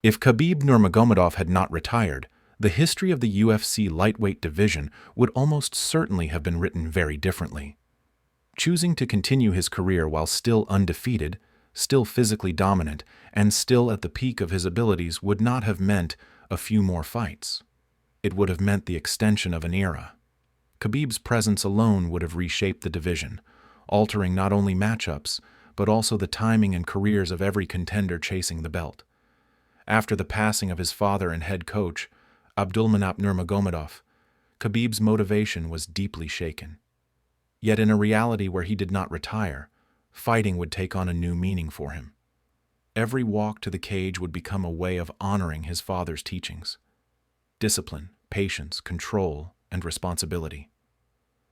If Khabib Nurmagomedov had not retired, the history of the UFC lightweight division would almost certainly have been written very differently. Choosing to continue his career while still undefeated, still physically dominant, and still at the peak of his abilities would not have meant a few more fights. It would have meant the extension of an era. Khabib's presence alone would have reshaped the division, altering not only matchups, but also the timing and careers of every contender chasing the belt. After the passing of his father and head coach, Abdulmanap Nurmagomedov, Khabib's motivation was deeply shaken. Yet in a reality where he did not retire, fighting would take on a new meaning for him. Every walk to the cage would become a way of honoring his father's teachings. Discipline, patience, control, and responsibility.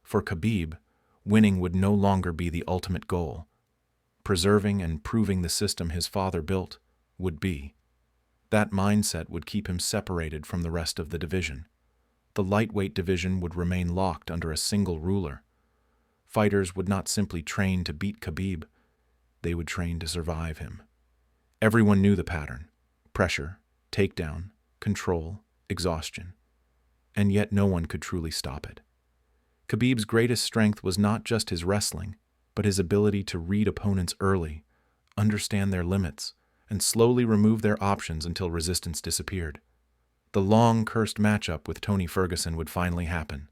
For Khabib, winning would no longer be the ultimate goal. Preserving and proving the system his father built would be. That mindset would keep him separated from the rest of the division. The lightweight division would remain locked under a single ruler. Fighters would not simply train to beat Khabib, they would train to survive him. Everyone knew the pattern: pressure, takedown, control, exhaustion. And yet no one could truly stop it. Khabib's greatest strength was not just his wrestling, but his ability to read opponents early, understand their limits, and slowly remove their options until resistance disappeared. The long-cursed matchup with Tony Ferguson would finally happen.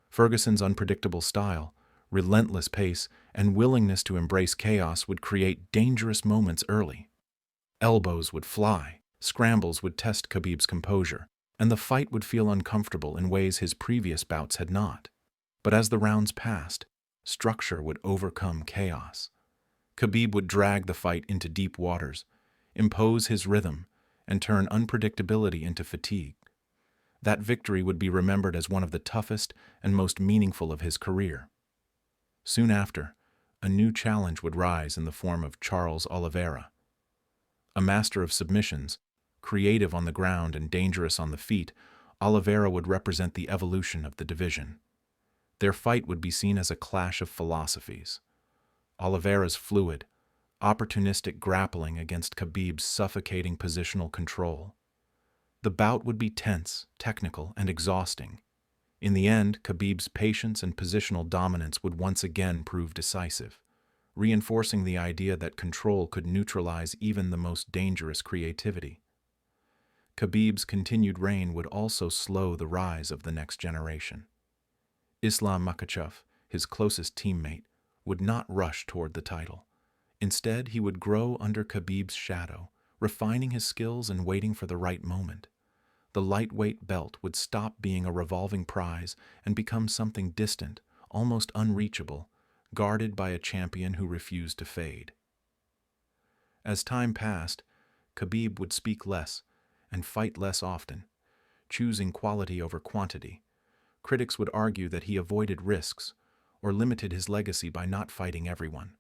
Ferguson's unpredictable style, relentless pace, and willingness to embrace chaos would create dangerous moments early. Elbows would fly, scrambles would test Khabib's composure, and the fight would feel uncomfortable in ways his previous bouts had not. But as the rounds passed, structure would overcome chaos. Khabib would drag the fight into deep waters, impose his rhythm, and turn unpredictability into fatigue. That victory would be remembered as one of the toughest and most meaningful of his career. Soon after, a new challenge would rise in the form of Charles Oliveira. A master of submissions, creative on the ground and dangerous on the feet, Oliveira would represent the evolution of the division. Their fight would be seen as a clash of philosophies. Oliveira's fluid, opportunistic grappling against Khabib's suffocating positional control. The bout would be tense, technical, and exhausting. In the end, Khabib's patience and positional dominance would once again prove decisive, reinforcing the idea that control could neutralize even the most dangerous creativity. Khabib's continued reign would also slow the rise of the next generation. Islam Makhachev, his closest teammate, would not rush toward the title. Instead, he would grow under Khabib's shadow, refining his skills and waiting for the right moment. The lightweight belt would stop being a revolving prize and become something distant, almost unreachable, guarded by a champion who refused to fade. As time passed, Khabib would speak less and fight less often, choosing quality over quantity. Critics would argue that he avoided risks or limited his legacy by not fighting everyone.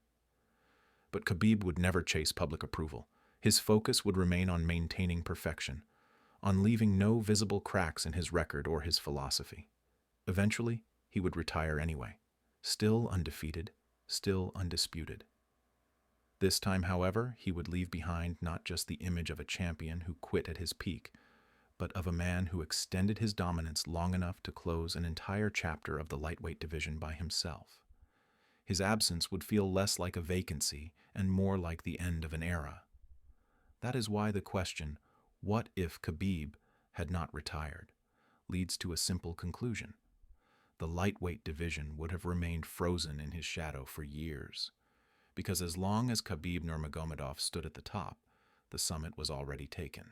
But Khabib would never chase public approval. His focus would remain on maintaining perfection, on leaving no visible cracks in his record or his philosophy. Eventually, he would retire anyway, still undefeated, still undisputed. This time, however, he would leave behind not just the image of a champion who quit at his peak, but of a man who extended his dominance long enough to close an entire chapter of the lightweight division by himself. His absence would feel less like a vacancy and more like the end of an era. That is why the question, what if Khabib had not retired, leads to a simple conclusion. The lightweight division would have remained frozen in his shadow for years, because as long as Khabib Nurmagomedov stood at the top, the summit was already taken.